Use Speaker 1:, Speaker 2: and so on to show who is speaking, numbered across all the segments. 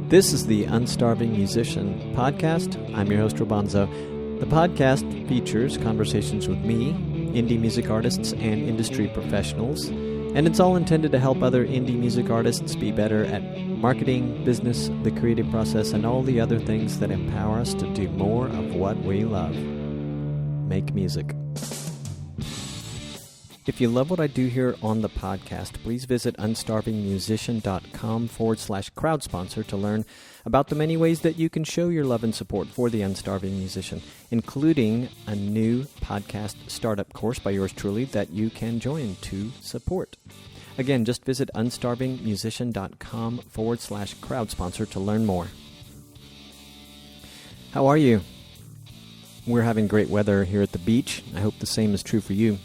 Speaker 1: This is the Unstarving Musician podcast. I'm your host, Robonzo. The podcast features conversations with me, indie music artists, and industry professionals, and it's all intended to help other indie music artists be better at marketing, business, the creative process, and all the other things that empower us to do more of what we love. Make music. If you love what I do here on the podcast, please visit unstarvingmusician.com/crowd sponsor to learn about the many ways that you can show your love and support for the Unstarving Musician, including a new podcast startup course by yours truly that you can join to support. Again, just visit unstarvingmusician.com/crowd sponsor to learn more. How are you? We're having great weather here at the beach. I hope the same is true for you.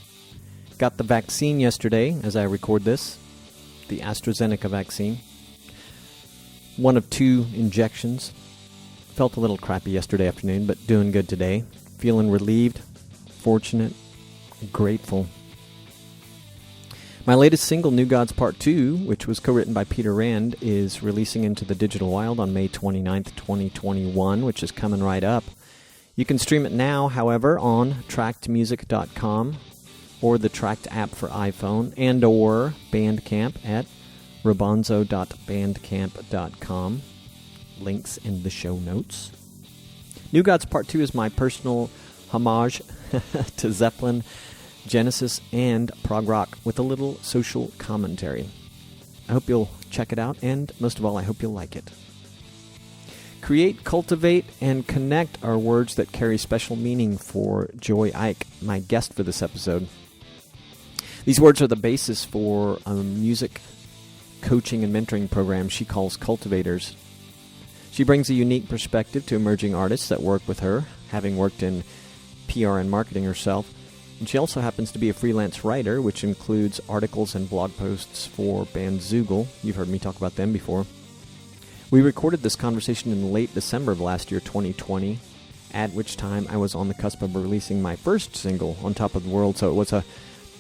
Speaker 1: Got the vaccine yesterday as I record this, the AstraZeneca vaccine. One of 2 injections. Felt a little crappy yesterday afternoon, but doing good today. Feeling relieved, fortunate, grateful. My latest single, New Gods Part 2, which was co-written by Peter Rand, is releasing into the digital wild on May 29th, 2021, which is coming right up. You can stream it now, however, on trackedmusic.com. or the Tracked app for iPhone, and or Bandcamp at robonzo.bandcamp.com. Links in the show notes. New Gods Part 2 is my personal homage to Zeppelin, Genesis, and prog rock with a little social commentary. I hope you'll check it out, and most of all, I hope you'll like it. Create, cultivate, and connect are words that carry special meaning for Joy Ike, my guest for this episode. These words are the basis for a music coaching and mentoring program she calls Cultivators. She brings a unique perspective to emerging artists that work with her, having worked in PR and marketing herself. And she also happens to be a freelance writer, which includes articles and blog posts for Bandzoogle. You've heard me talk about them before. We recorded this conversation in late December of last year, 2020, at which time I was on the cusp of releasing my first single, On Top of the World, so it was a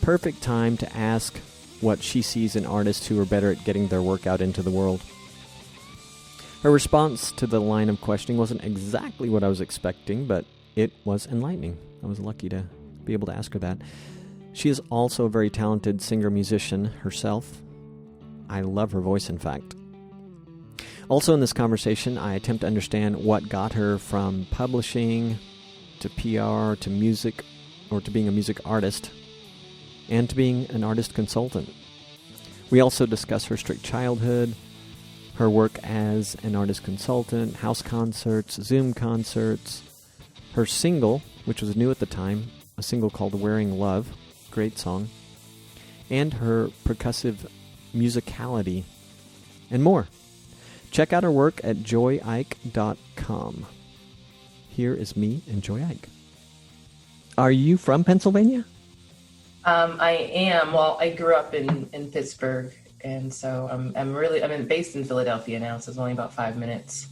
Speaker 1: perfect time to ask what she sees in artists who are better at getting their work out into the world. Her response to the line of questioning wasn't exactly what I was expecting, but it was enlightening. I was lucky to be able to ask her that. She is also a very talented singer-musician herself. I love her voice, in fact. Also in this conversation, I attempt to understand what got her from publishing to PR to music, or to being a music artist, and to being an artist consultant. We also discuss her strict childhood, her work as an artist consultant, house concerts, Zoom concerts, her single, which was new at the time, a single called Wearing Love, great song, and her percussive musicality, and more. Check out her work at joyike.com. Here is me and Joy Ike. Are you from Pennsylvania?
Speaker 2: I am. Well, I grew up in Pittsburgh, and so I'm based in Philadelphia now, so it's only about 5 minutes,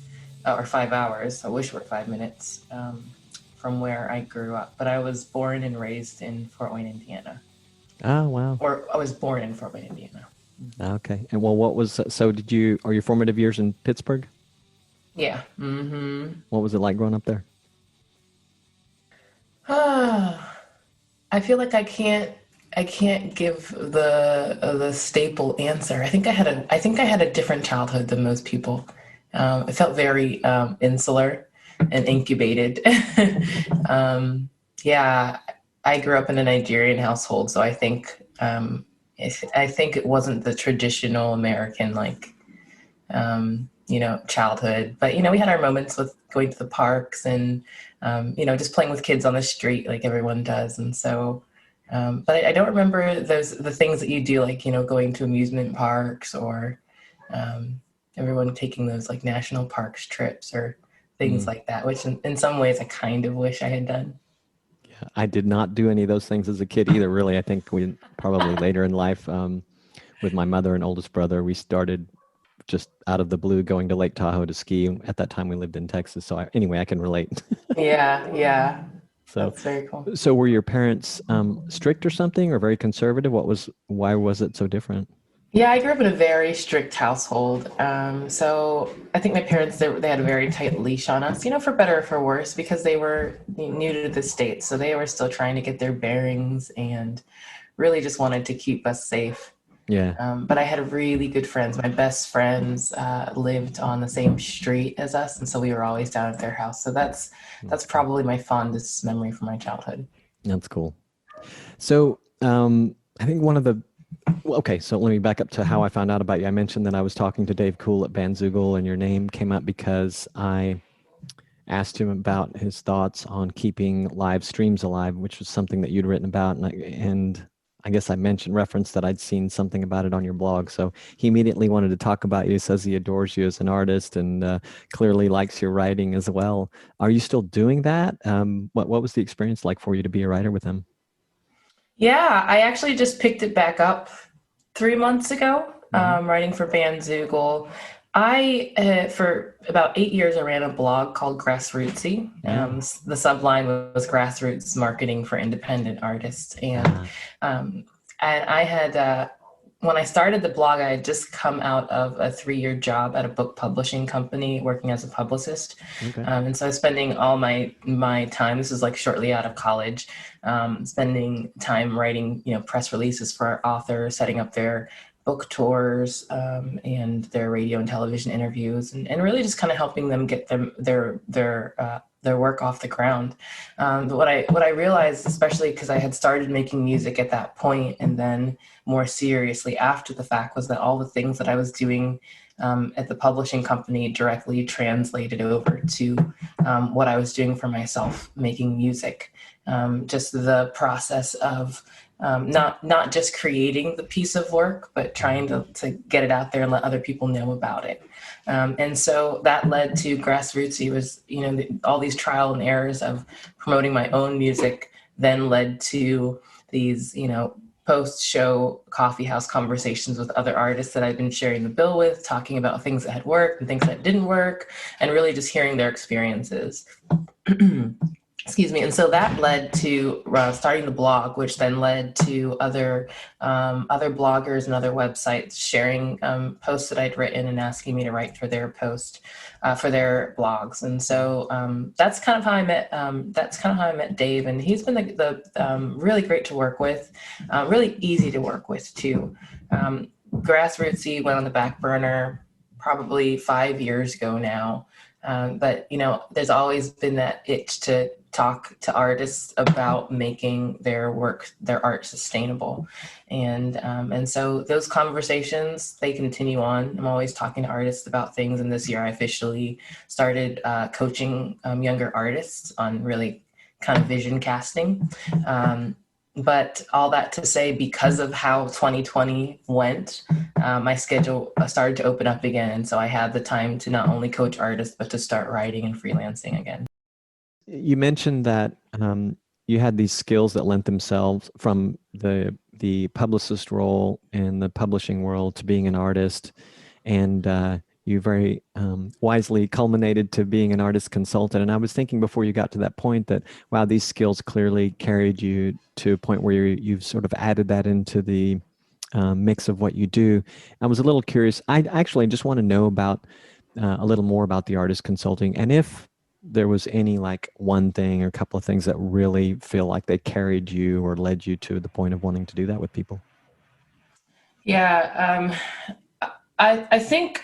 Speaker 2: or 5 hours. I wish it were 5 minutes from where I grew up. But I was born and raised in Fort Wayne, Indiana.
Speaker 1: Oh, wow.
Speaker 2: Or I was born in Fort Wayne, Indiana.
Speaker 1: Okay. And well, are your formative years in Pittsburgh?
Speaker 2: Yeah. Mm-hmm.
Speaker 1: What was it like growing up there?
Speaker 2: I feel like I can't give the staple answer. I think I had a different childhood than most people. It felt very insular and incubated. Yeah, I grew up in a Nigerian household, so I think it wasn't the traditional American childhood. But we had our moments with going to the parks and just playing with kids on the street like everyone does. And so, but I don't remember the things that you do, like, going to amusement parks or everyone taking those like national parks trips or things like that, which in some ways I kind of wish I had done.
Speaker 1: Yeah, I did not do any of those things as a kid either, really. I think we probably later in life, with my mother and oldest brother, we started just out of the blue going to Lake Tahoe to ski. At that time we lived in Texas. So I can relate.
Speaker 2: Yeah.
Speaker 1: So
Speaker 2: that's very cool.
Speaker 1: So were your parents strict or something, or very conservative? Why was it so different?
Speaker 2: Yeah, I grew up in a very strict household. So I think my parents, they had a very tight leash on us, for better or for worse, because they were new to the States. So they were still trying to get their bearings and really just wanted to keep us safe.
Speaker 1: Yeah.
Speaker 2: But I had really good friends. My best friends lived on the same street as us, and so we were always down at their house. So that's
Speaker 1: That's cool.
Speaker 2: probably my fondest memory from my childhood.
Speaker 1: That's cool. So, I think one of the well, okay, so let me back up to how I found out about you. I mentioned that I was talking to Dave Cool at Bandzoogle, and your name came up because I asked him about his thoughts on keeping live streams alive, which was something that you'd written about, and I guess I mentioned reference that I'd seen something about it on your blog. So he immediately wanted to talk about you, says he adores you as an artist, and clearly likes your writing as well. Are you still doing that? What was the experience like for you to be a writer with him?
Speaker 2: Yeah, I actually just picked it back up 3 months ago,
Speaker 1: Hmm.
Speaker 2: writing for Bandzoogle. For about 8 years, I ran a blog called Grassrootsy.
Speaker 1: Yeah.
Speaker 2: The subline was Grassroots Marketing for Independent Artists.
Speaker 1: Uh,
Speaker 2: Um, and I had, when I started the blog, I had just come out of a 3 year job at a book publishing company working as a publicist.
Speaker 1: okay.
Speaker 2: And so I was spending all my time, this was like shortly out of college, spending time writing, press releases for our authors, setting up their book tours, and their radio and television interviews, and really just kind of helping them get their work off the ground. But what I realized, especially because I had started making music at that point, and then more seriously after the fact, was that all the things that I was doing at the publishing company directly translated over to what I was doing for myself, making music. Just the process of not just creating the piece of work, but trying to get it out there and let other people know about it. And so that led to Grassrootsy was, all these trial and errors of promoting my own music, then led to these, post-show coffee house conversations with other artists that I've been sharing the bill with, talking about things that had worked and things that didn't work, and really just hearing their experiences. Excuse me. And so that led to starting the blog, which then led to other bloggers and other websites sharing posts that I'd written and asking me to write for their for their blogs. And so that's kind of how I met. That's kind of how I met Dave, and he's been really great to work with, really easy to work with too. Grassrootsy went on the back burner probably 5 years ago now. But there's always been that itch to talk to artists about making their work, their art, sustainable, and so those conversations, they continue on. I'm always talking to artists about things, and this year I officially started coaching younger artists on really kind of vision casting. But all that to say, because of how 2020 went, my schedule started to open up again. And so I had the time to not only coach artists, but to start writing and freelancing again.
Speaker 1: You mentioned that you had these skills that lent themselves from the publicist role in the publishing world to being an artist, and you very wisely culminated to being an artist consultant. And I was thinking before you got to that point that, wow, these skills clearly carried you to a point where you've sort of added that into the mix of what you do. I was a little curious. I actually just want to know about a little more about the artist consulting, and if there was any like one thing or a couple of things that really feel like they carried you or led you to the point of wanting to do that with people.
Speaker 2: Yeah, I think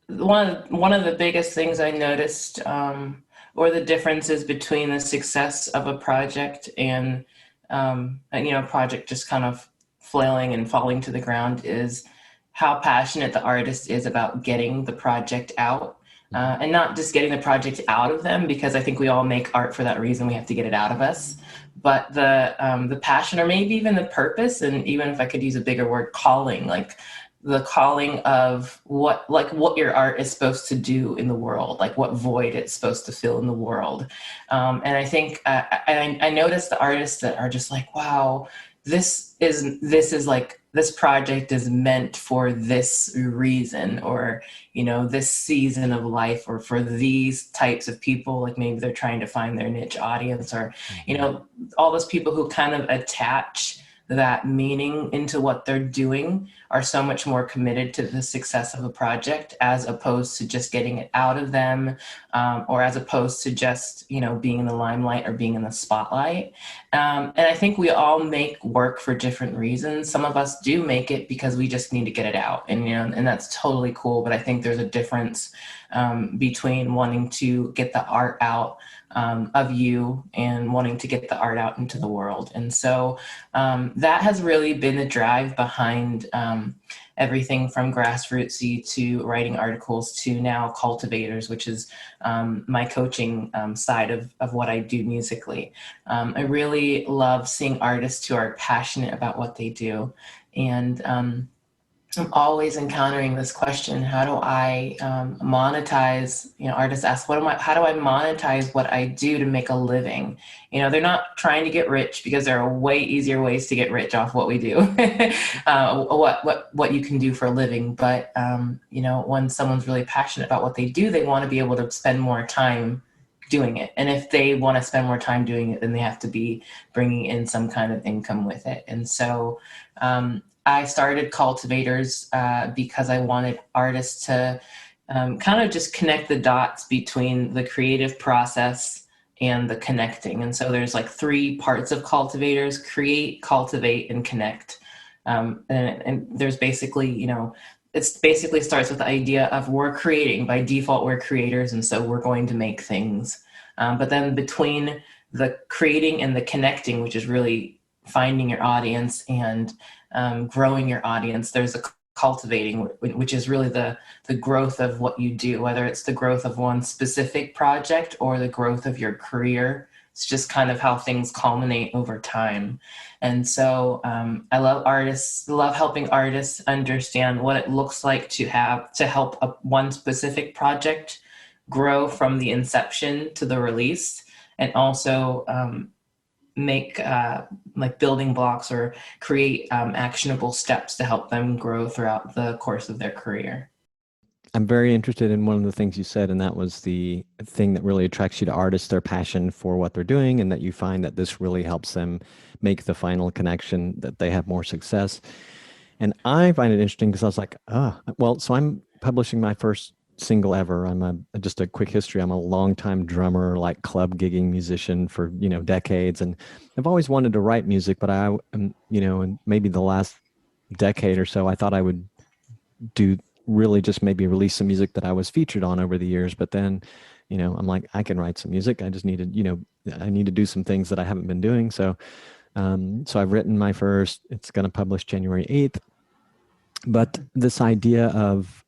Speaker 2: one of the biggest things I noticed, or the differences between the success of a project and a project just kind of flailing and falling to the ground, is how passionate the artist is about getting the project out. And not just getting the project out of them, because I think we all make art for that reason. We have to get it out of us. But the passion, or maybe even the purpose, and even if I could use a bigger word, calling, like the calling of what your art is supposed to do in the world, like what void it's supposed to fill in the world. And I think I noticed the artists that are just like, wow, this is like, this project is meant for this reason, or this season of life, or for these types of people. Like maybe they're trying to find their niche audience, or
Speaker 1: Mhm.
Speaker 2: all those people who kind of attach that meaning into what they're doing are so much more committed to the success of a project, as opposed to just getting it out of them, or as opposed to just, being in the limelight or being in the spotlight. And I think we all make work for different reasons. Some of us do make it because we just need to get it out, and that's totally cool. But I think there's a difference between wanting to get the art out of you and wanting to get the art out into the world. And so that has really been the drive behind everything from grassrootsy to writing articles to now Cultivators, which is my coaching side of what I do musically. I really love seeing artists who are passionate about what they do. And I'm always encountering this question: how do I monetize? Artists ask, how do I monetize what I do to make a living? They're not trying to get rich, because there are way easier ways to get rich off what we do, what you can do for a living. But, when someone's really passionate about what they do, they want to be able to spend more time doing it. And if they want to spend more time doing it, then they have to be bringing in some kind of income with it. And so, I started Cultivators because I wanted artists to kind of just connect the dots between the creative process and the connecting. And so there's like 3 parts of Cultivators: create, cultivate, and connect. And there's basically, it's basically starts with the idea of we're creating. By default, we're creators, and so we're going to make things. But then between the creating and the connecting, which is really finding your audience and growing your audience, there's a cultivating, which is really the growth of what you do, whether it's the growth of one specific project or the growth of your career. It's just kind of how things culminate over time. And so I love helping artists understand what it looks like to help one specific project grow from the inception to the release, and also make like building blocks or create actionable steps to help them grow throughout the course of their career.
Speaker 1: I'm very interested in one of the things you said, and that was the thing that really attracts you to artists, their passion for what they're doing, and that you find that this really helps them make the final connection, that they have more success. And I find it interesting because I was like, so I'm publishing my first single ever. Just a quick history. I'm a longtime drummer, like club gigging musician for, decades. And I've always wanted to write music, but and maybe the last decade or so, I thought I would do really just maybe release some music that I was featured on over the years. But then, I'm like, I can write some music. I just need to, I need to do some things that I haven't been doing. So I've written my first. It's going to publish January 8th. But this idea of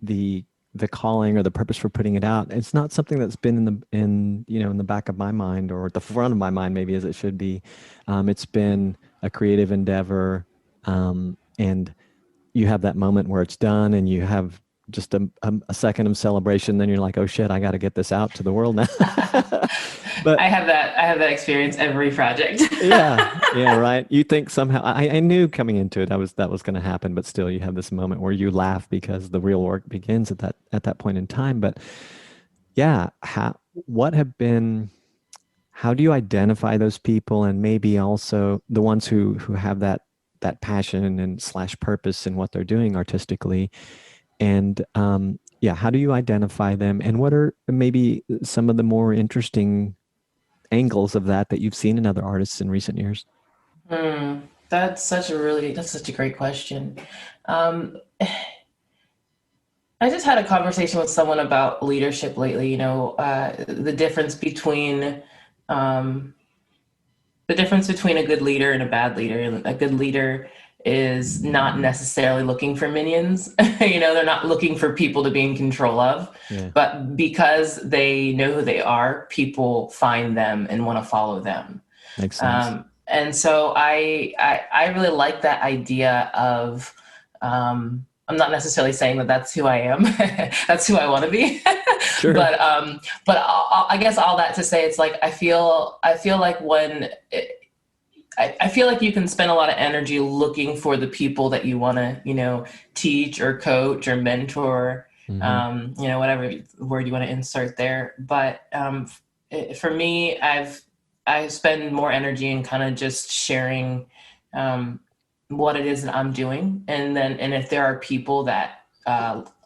Speaker 1: the calling or the purpose for putting it out, it's not something that's been in the back of my mind, or at the front of my mind, maybe, as it should be. It's been a creative endeavor, and you have that moment where it's done, and you have just a second of celebration. Then you're like, oh shit, I got to get this out to the world now.
Speaker 2: But I have that experience every project.
Speaker 1: yeah, right. You think somehow, I knew coming into it that was going to happen, but still you have this moment where you laugh because the real work begins at that point in time. But yeah, how do you identify those people, and maybe also the ones who have that passion and / purpose in what they're doing artistically? And how do you identify them, and what are maybe some of the more interesting angles of that you've seen in other artists in recent years?
Speaker 2: That's such a great question. I just had a conversation with someone about leadership lately. The difference between a good leader and a bad leader. And a good leader is not necessarily looking for minions. They're not looking for people to be in control of, but because they know who they are, people find them and want to follow them.
Speaker 1: Makes sense.
Speaker 2: And so I really like that idea of, I'm not necessarily saying that that's who I am. That's who I want to be.
Speaker 1: Sure.
Speaker 2: But I guess all that to say, it's like, I feel like I feel like you can spend a lot of energy looking for the people that you want to, teach or coach or mentor, whatever word you want to insert there. But for me, I've I spend more energy in kind of just sharing what it is that I'm doing. And if there are people that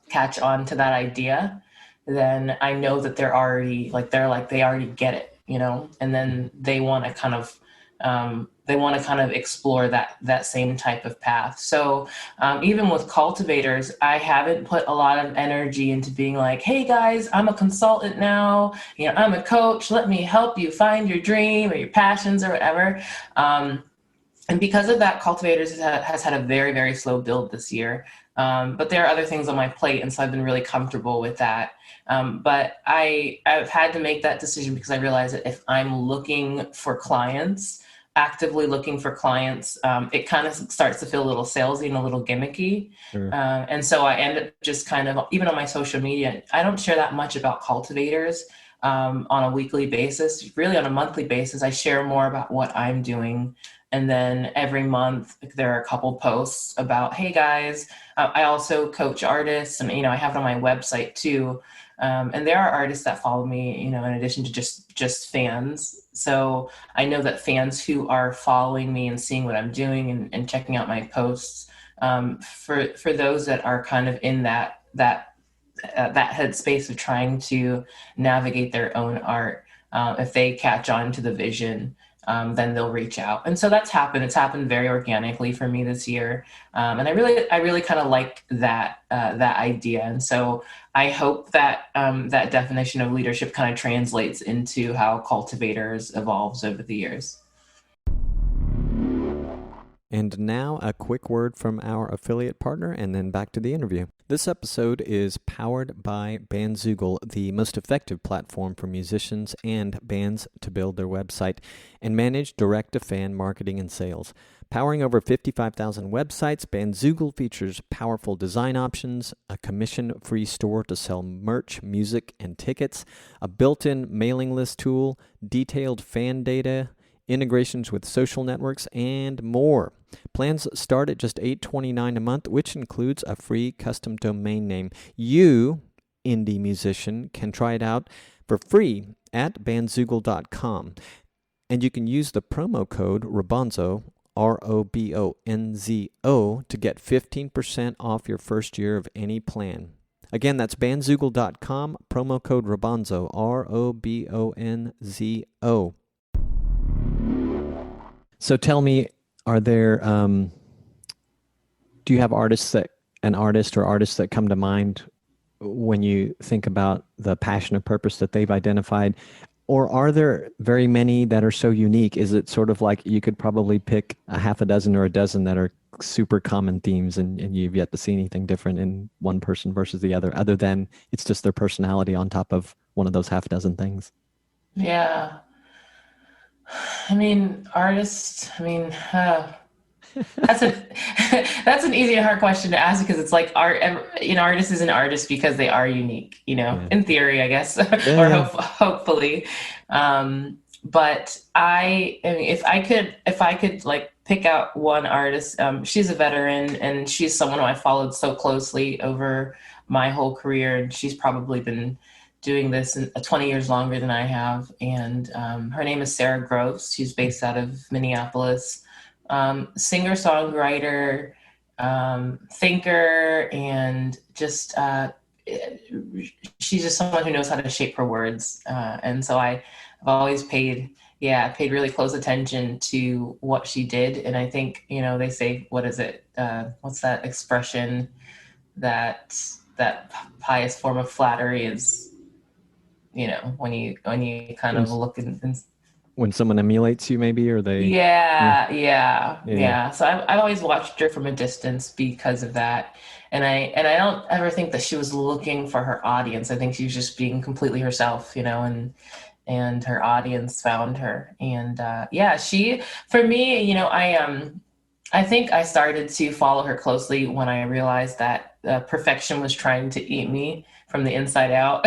Speaker 2: catch on to that idea, then I know that they already get it, and then they want to kind of explore that same type of path. So even with cultivators, I haven't put a lot of energy into being like, hey guys, I'm a consultant now, I'm a coach, let me help you find your dream or your passions or whatever. And because of that, Cultivators has had a very, very slow build this year. But there are other things on my plate, and so I've been really comfortable with that. But I've had to make that decision because I realize that if I'm actively looking for clients, it kind of starts to feel a little salesy and a little gimmicky.
Speaker 1: Sure.
Speaker 2: And so I end up just kind of, even on my social media, I don't share that much about Cultivators on a weekly basis. Really on a monthly basis, I share more about what I'm doing. And then every month there are a couple posts about, hey guys, I also coach artists, and I have it on my website too. And there are artists that follow me, in addition to just fans. So I know that fans who are following me and seeing what I'm doing and checking out my posts, for those that are kind of in that headspace of trying to navigate their own art, if they catch on to the vision, then they'll reach out. And so that's happened. It's happened very organically for me this year. And I really kind of like that idea. And so I hope that that definition of leadership kind of translates into how Cultivators evolves over the years.
Speaker 1: And now a quick word from our affiliate partner, and then back to the interview. This episode is powered by Bandzoogle, the most effective platform for musicians and bands to build their website and manage direct-to-fan marketing and sales. Powering over 55,000 websites, Bandzoogle features powerful design options, a commission-free store to sell merch, music, and tickets, a built-in mailing list tool, detailed fan data, integrations with social networks, and more. Plans start at just $8.29 a month, which includes a free custom domain name. You, indie musician, can try it out for free at bandzoogle.com. And you can use the promo code ROBONZO, ROBONZO, to get 15% off your first year of any plan. Again, that's bandzoogle.com, promo code ROBONZO, ROBONZO. So tell me, are there, do you have artists that come to mind when you think about the passion or purpose that they've identified? Or are there very many that are so unique? Is it sort of like you could probably pick a half a dozen or a dozen that are super common themes, and you've yet to see anything different in one person versus the other than it's just their personality on top of one of those half dozen things?
Speaker 2: Yeah. I mean, artists, that's an easy and hard question to ask, because it's like artist is an artist because they are unique, in theory, I guess, or hopefully. But if I could like pick out one artist, she's a veteran, and she's someone who I followed so closely over my whole career, and she's probably been doing this 20 years longer than I have. And her name is Sarah Groves. She's based out of Minneapolis. Singer-songwriter, thinker, and just she's just someone who knows how to shape her words. And so I've always paid really close attention to what she did. And I think, they say, what is it? What's that expression that pious form of flattery is, when you kind of look and
Speaker 1: when someone emulates you, maybe, or they...
Speaker 2: Yeah. So I've always watched her from a distance because of that. And I don't ever think that she was looking for her audience. I think she was just being completely herself, and her audience found her. And she, for me, I think I started to follow her closely when I realized that perfection was trying to eat me from the inside out.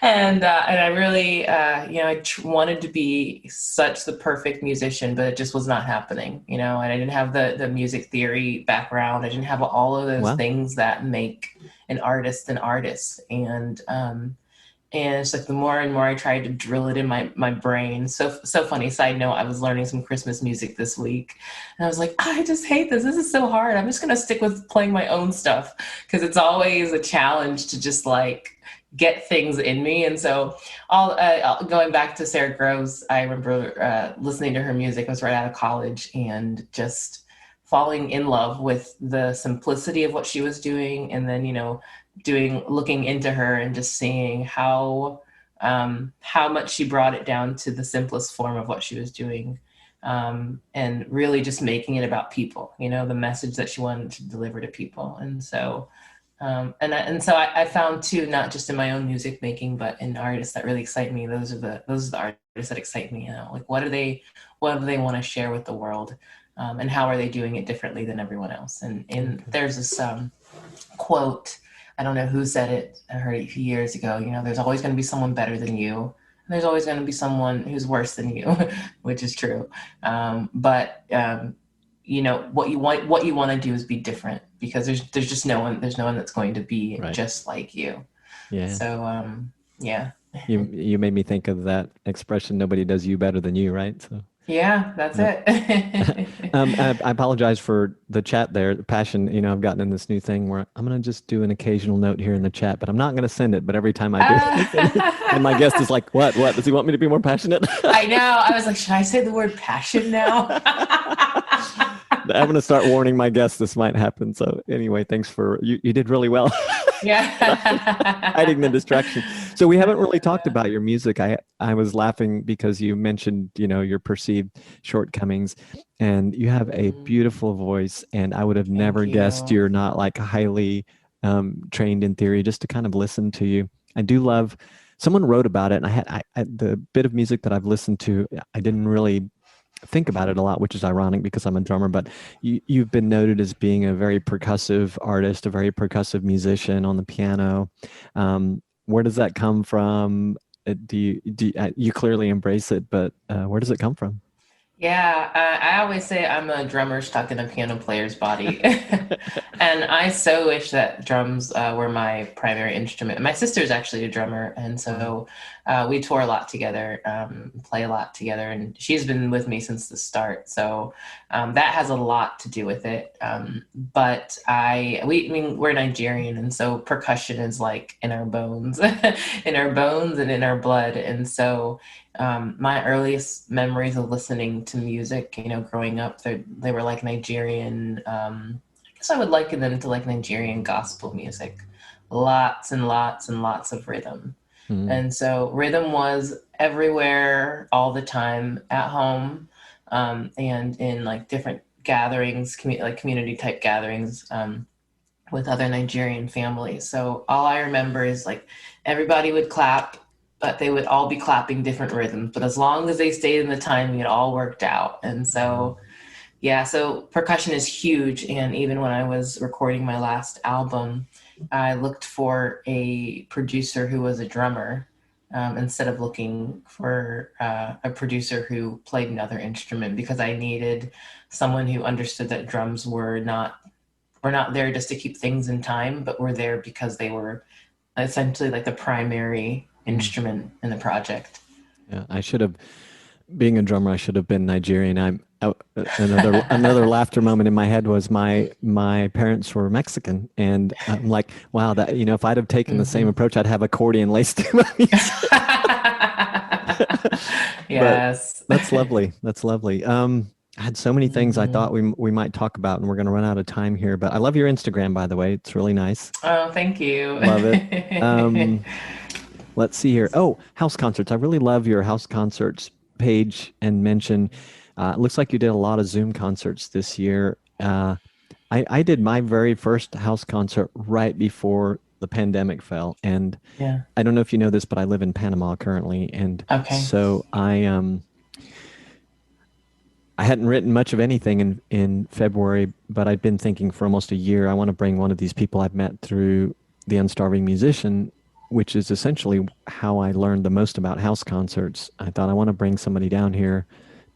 Speaker 2: And I really, I wanted to be such the perfect musician, but it just was not happening, and I didn't have the music theory background. I didn't have all of those things that make an artist an artist. And And it's like the more and more I tried to drill it in my brain. So funny. Side note, I was learning some Christmas music this week. And I was like, I just hate this. This is so hard. I'm just gonna stick with playing my own stuff because it's always a challenge to just like get things in me. And so all going back to Sarah Groves, I remember listening to her music. I was right out of college and just falling in love with the simplicity of what she was doing. And then, looking into her and just seeing how much she brought it down to the simplest form of what she was doing, and really just making it about people, the message that she wanted to deliver to people. And so I found too, not just in my own music making, but in artists that really excite me. Those are the artists that excite me. Like what do they want to share with the world, and how are they doing it differently than everyone else? And there's this quote. I don't know who said it. I heard it a few years ago. There's always going to be someone better than you, and there's always going to be someone who's worse than you, which is true. But what you want to do is be different, because there's just no one that's going to be
Speaker 1: Right.
Speaker 2: just like you.
Speaker 1: Yeah.
Speaker 2: So yeah.
Speaker 1: You made me think of that expression, nobody does you better than you, right? So
Speaker 2: Yeah, that's it.
Speaker 1: I apologize for the chat there. The passion, I've gotten in this new thing where I'm going to just do an occasional note here in the chat, but I'm not going to send it. But every time I do, and my guest is like, what? Does he want me to be more passionate?
Speaker 2: I know. I was like, should I say the word passion now?
Speaker 1: I'm going to start warning my guests this might happen. So anyway, thanks for, you did really well.
Speaker 2: Yeah.
Speaker 1: Hiding the distraction. So we haven't really talked about your music. I was laughing because you mentioned, your perceived shortcomings, and you have a beautiful voice, and I would have never guessed you're not like highly trained in theory, just to kind of listen to you. I do love, someone wrote about it, and I the bit of music that I've listened to, I didn't really think about it a lot, which is ironic because I'm a drummer, but you've been noted as being a very percussive artist, a very percussive musician on the piano. Where does that come from? You clearly embrace it, but where does it come from?
Speaker 2: Yeah, I always say I'm a drummer stuck in a piano player's body. And I so wish that drums were my primary instrument. My sister's actually a drummer, and so we tour a lot together, play a lot together, and she's been with me since the start. So that has a lot to do with it. But we're Nigerian, and so percussion is like in our bones, in our bones and in our blood. And so my earliest memories of listening to music, growing up, they were like Nigerian. I guess I would liken them to like Nigerian gospel music, lots and lots and lots of rhythm. And so rhythm was everywhere, all the time, at home, and in like different gatherings, like community type gatherings, with other Nigerian families. So all I remember is like everybody would clap, but they would all be clapping different rhythms. But as long as they stayed in the timing, it all worked out. And so, yeah, so percussion is huge. And even when I was recording my last album, I looked for a producer who was a drummer, instead of looking for a producer who played another instrument, because I needed someone who understood that drums were not there just to keep things in time, but were there because they were essentially like the primary instrument in the project.
Speaker 1: Yeah, I should have, being a drummer, I should have been Nigerian. Another laughter moment in my head was my parents were Mexican, and I'm like, wow, that if I'd have taken the same approach, I'd have accordion laced to my music.
Speaker 2: Yes,
Speaker 1: that's lovely. That's lovely. I had so many things I thought we might talk about, and we're going to run out of time here. But I love your Instagram, by the way. It's really nice.
Speaker 2: Oh, thank you.
Speaker 1: Love it. Let's see here. Oh, house concerts. I really love your house concerts page and mention. It looks like you did a lot of Zoom concerts this year. I did my very first house concert right before the pandemic fell. And
Speaker 2: yeah.
Speaker 1: I don't know if you know this, but I live in Panama currently. And so I hadn't written much of anything in February, but I'd been thinking for almost a year, I want to bring one of these people I've met through the Unstarving Musician, which is essentially how I learned the most about house concerts. I thought I want to bring somebody down here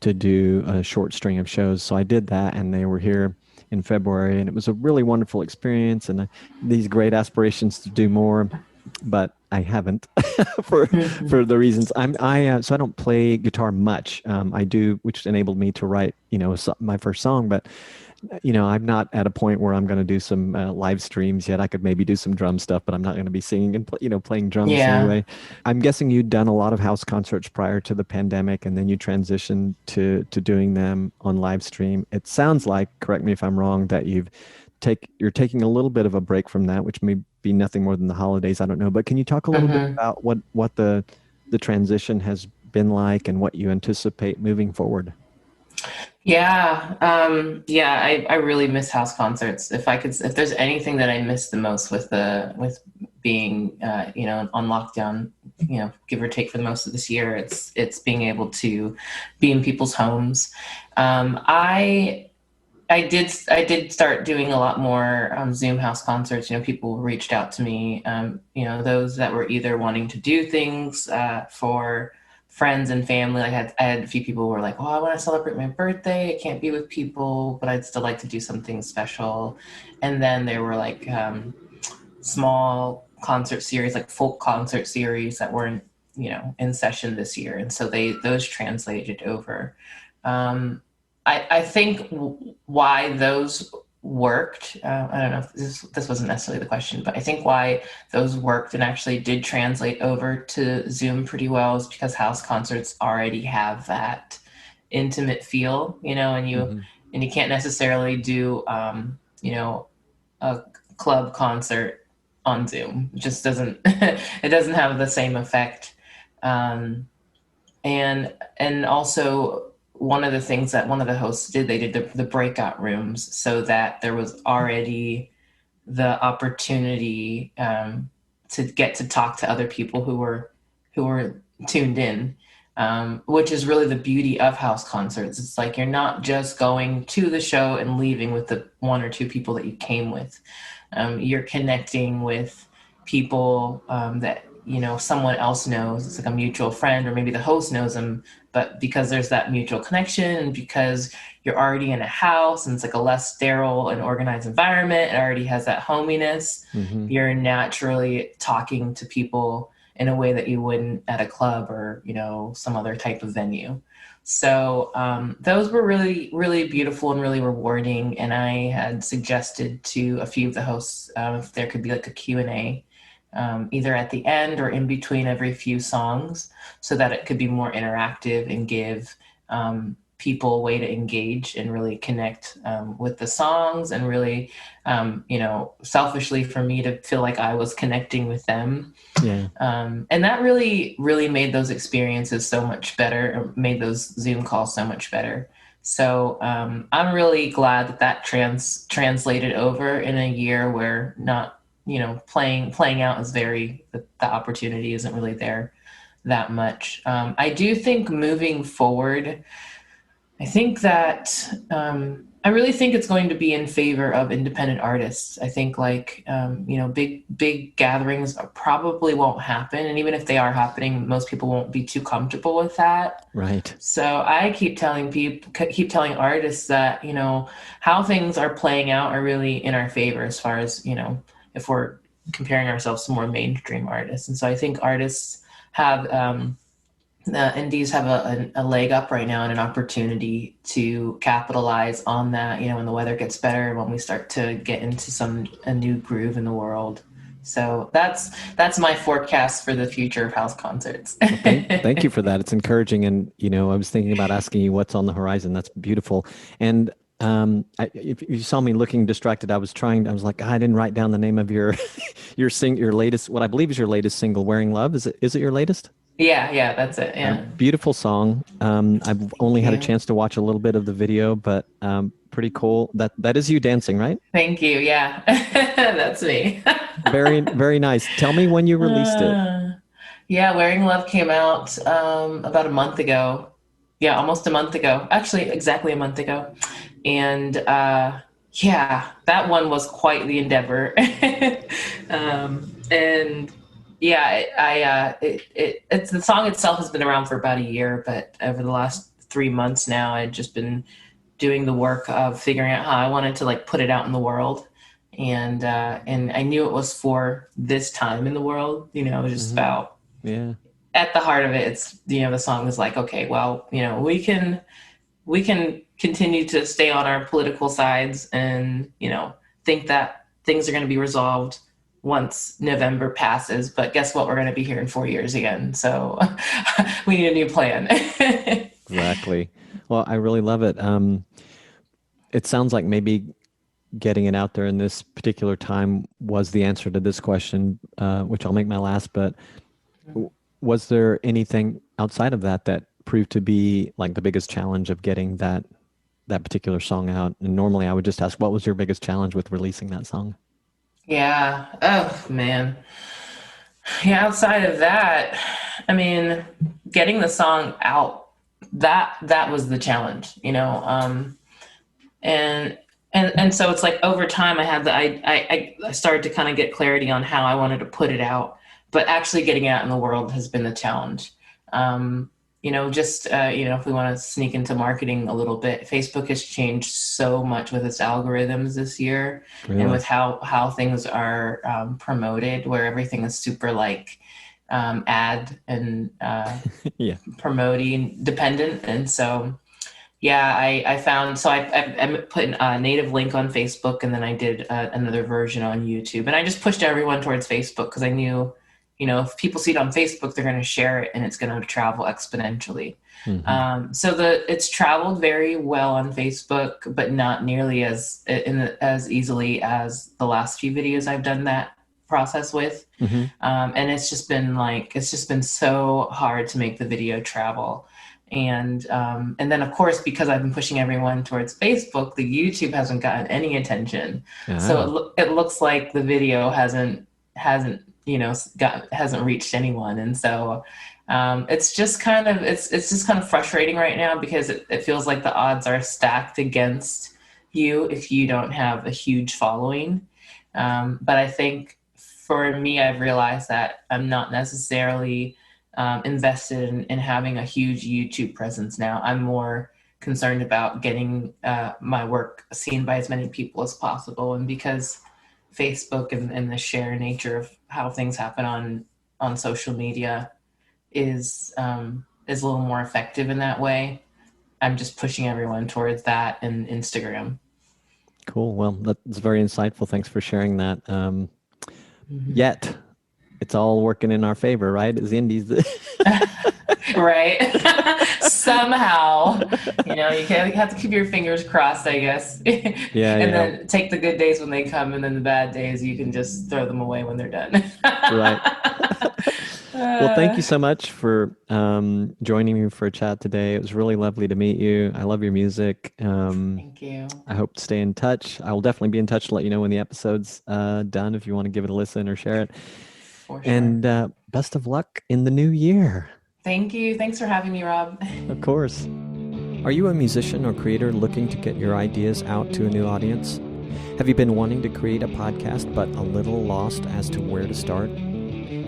Speaker 1: to do a short string of shows. So I did that, and they were here in February, and it was a really wonderful experience, and these great aspirations to do more. But I haven't for
Speaker 2: Mhm.
Speaker 1: the reasons so I don't play guitar much. I do, which enabled me to write, my first song, but I'm not at a point where I'm going to do some live streams yet. I could maybe do some drum stuff, but I'm not going to be singing and playing drums
Speaker 2: Yeah.
Speaker 1: anyway. I'm guessing you'd done a lot of house concerts prior to the pandemic, and then you transitioned to doing them on live stream. It sounds like, correct me if I'm wrong, that you're taking a little bit of a break from that, which may be nothing more than the holidays. I don't know, but can you talk a little bit
Speaker 2: Hmm.
Speaker 1: about what the transition has been like and what you anticipate moving forward?
Speaker 2: Yeah. Yeah, I really miss house concerts. If there's anything that I miss the most with being, on lockdown, give or take for the most of this year, it's being able to be in people's homes. I did start doing a lot more Zoom house concerts. People reached out to me. Those that were either wanting to do things for friends and family. I had a few people who were like, "Oh, I want to celebrate my birthday. I can't be with people, but I'd still like to do something special." And then there were like small concert series, like folk concert series that weren't in session this year, and so those translated over. Um, I think why those worked. I don't know if this wasn't necessarily the question, but I think why those worked and actually did translate over to Zoom pretty well is because house concerts already have that intimate feel,
Speaker 1: Hmm.
Speaker 2: and you can't necessarily do a club concert on Zoom. It just doesn't it doesn't have the same effect. Um, and also one of the things that one of the hosts did, they did the breakout rooms so that there was already the opportunity to get to talk to other people who were tuned in, which is really the beauty of house concerts. It's like you're not just going to the show and leaving with the one or two people that you came with. You're connecting with people that someone else knows. It's like a mutual friend, or maybe the host knows them. But because there's that mutual connection, and because you're already in a house and it's like a less sterile and organized environment, it already has that hominess.
Speaker 1: Hmm.
Speaker 2: You're naturally talking to people in a way that you wouldn't at a club or some other type of venue. So those were really, really beautiful and really rewarding. And I had suggested to a few of the hosts if there could be like a Q&A, either at the end or in between every few songs, so that it could be more interactive and give people a way to engage and really connect with the songs, and really, selfishly for me to feel like I was connecting with them.
Speaker 1: Yeah.
Speaker 2: And that really, really made those experiences so much better, or made those Zoom calls so much better. So I'm really glad that translated over in a year where not, playing out is the opportunity isn't really there that much. I do think moving forward, I think that I really think it's going to be in favor of independent artists. I think big gatherings probably won't happen, and even if they are happening, most people won't be too comfortable with that.
Speaker 1: Right.
Speaker 2: So I keep telling artists that how things are playing out are really in our favor, as far as if we're comparing ourselves to more mainstream artists. And so I think artists have. The indies have a leg up right now and an opportunity to capitalize on that, when the weather gets better, when we start to get into a new groove in the world. So that's my forecast for the future of house concerts.
Speaker 1: Well, thank you for that. It's encouraging, and I was thinking about asking you what's on the horizon. That's beautiful. And if you saw me looking distracted, I was like, I didn't write down the name of your your latest, what I believe is your latest single, "Wearing Love." Is it your latest?
Speaker 2: Yeah, that's it. Yeah.
Speaker 1: Beautiful song. I've
Speaker 2: Thank
Speaker 1: only had a
Speaker 2: you.
Speaker 1: chance to watch a little bit of the video, but pretty cool. That is you dancing, right?
Speaker 2: Thank you. Yeah. That's me.
Speaker 1: Very, very nice. Tell me when you released it.
Speaker 2: Uh, yeah, Wearing Love came out about a month ago. Yeah, almost a month ago. Actually, exactly a month ago. And yeah, that one was quite the endeavor. And yeah, it's the song itself has been around for about a year, but over the last 3 months now, I'd just been doing the work of figuring out how I wanted to like put it out in the world. and I knew it was for this time in the world. Just about,
Speaker 1: Yeah.
Speaker 2: at the heart of it, it's, the song is like, okay, well, we can continue to stay on our political sides and, think that things are going to be resolved once November passes. But guess what? We're going to be here in 4 years again. So we need a new plan.
Speaker 1: Exactly. Well, I really love it. It sounds like maybe getting it out there in this particular time was the answer to this question, which I'll make my last. But was there anything outside of that that proved to be like the biggest challenge of getting that particular song out? And normally I would just ask, what was your biggest challenge with releasing that song?
Speaker 2: Yeah. Oh, man. Yeah, outside of that, I mean, getting the song out, that was the challenge, and so it's like over time I started to kind of get clarity on how I wanted to put it out, but actually getting it out in the world has been the challenge. If we want to sneak into marketing a little bit, Facebook has changed so much with its algorithms this year. Really? And with how things are promoted, where everything is super like ad and
Speaker 1: yeah,
Speaker 2: promoting dependent. And so, yeah, I found, so I put a native link on Facebook, and then I did another version on YouTube. And I just pushed everyone towards Facebook because I knew, if people see it on Facebook, they're going to share it and it's going to travel exponentially. Mm-hmm. So it's traveled very well on Facebook, but not nearly as easily as the last few videos I've done that process with. Mm-hmm. And it's just been so hard to make the video travel. And then of course, because I've been pushing everyone towards Facebook, the YouTube hasn't gotten any attention. Uh-huh. So it looks like the video hasn't reached anyone. And so it's just kind of frustrating right now, because it feels like the odds are stacked against you if you don't have a huge following. But I think for me, I've realized that I'm not necessarily invested in having a huge YouTube presence now. I'm more concerned about getting my work seen by as many people as possible. And because Facebook and the share nature of how things happen on social media is a little more effective in that way, I'm just pushing everyone towards that and Instagram.
Speaker 1: Cool. Well, that's very insightful. Thanks for sharing that. Yet it's all working in our favor, right? As indies.
Speaker 2: Right. Somehow, you have to keep your fingers crossed, I guess. And then take the good days when they come, and then the bad days, you can just throw them away when they're done.
Speaker 1: Right. Well, thank you so much for joining me for a chat today. It was really lovely to meet you. I love your music.
Speaker 2: Thank you.
Speaker 1: I hope to stay in touch. I will definitely be in touch to let you know when the episode's done, if you want to give it a listen or share it.
Speaker 2: For sure.
Speaker 1: And best of luck in the new year.
Speaker 2: Thank you. Thanks for having me, Rob.
Speaker 1: Of course. Are you a musician or creator looking to get your ideas out to a new audience? Have you been wanting to create a podcast but a little lost as to where to start?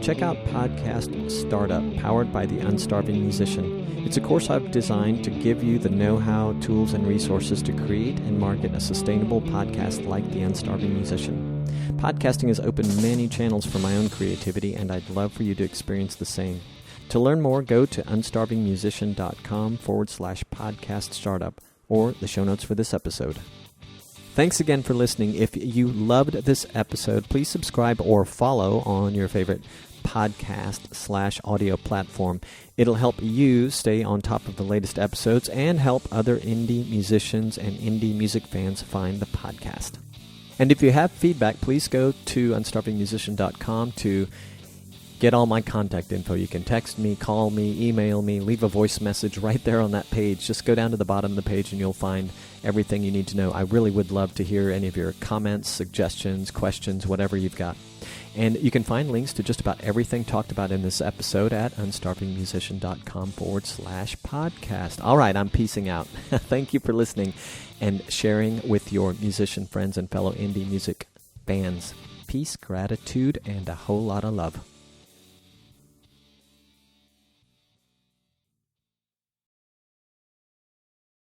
Speaker 1: Check out Podcast Startup, powered by the Unstarving Musician. It's a course I've designed to give you the know-how, tools, and resources to create and market a sustainable podcast like the Unstarving Musician. Podcasting has opened many channels for my own creativity, and I'd love for you to experience the same. To learn more, go to unstarvingmusician.com/podcast startup or the show notes for this episode. Thanks again for listening. If you loved this episode, please subscribe or follow on your favorite podcast/audio platform. It'll help you stay on top of the latest episodes and help other indie musicians and indie music fans find the podcast. And if you have feedback, please go to unstarvingmusician.com to get all my contact info. You can text me, call me, email me, leave a voice message right there on that page. Just go down to the bottom of the page and you'll find everything you need to know. I really would love to hear any of your comments, suggestions, questions, whatever you've got. And you can find links to just about everything talked about in this episode at unstarvingmusician.com/podcast. All right, I'm peacing out. Thank you for listening and sharing with your musician friends and fellow indie music fans. Peace, gratitude, and a whole lot of love.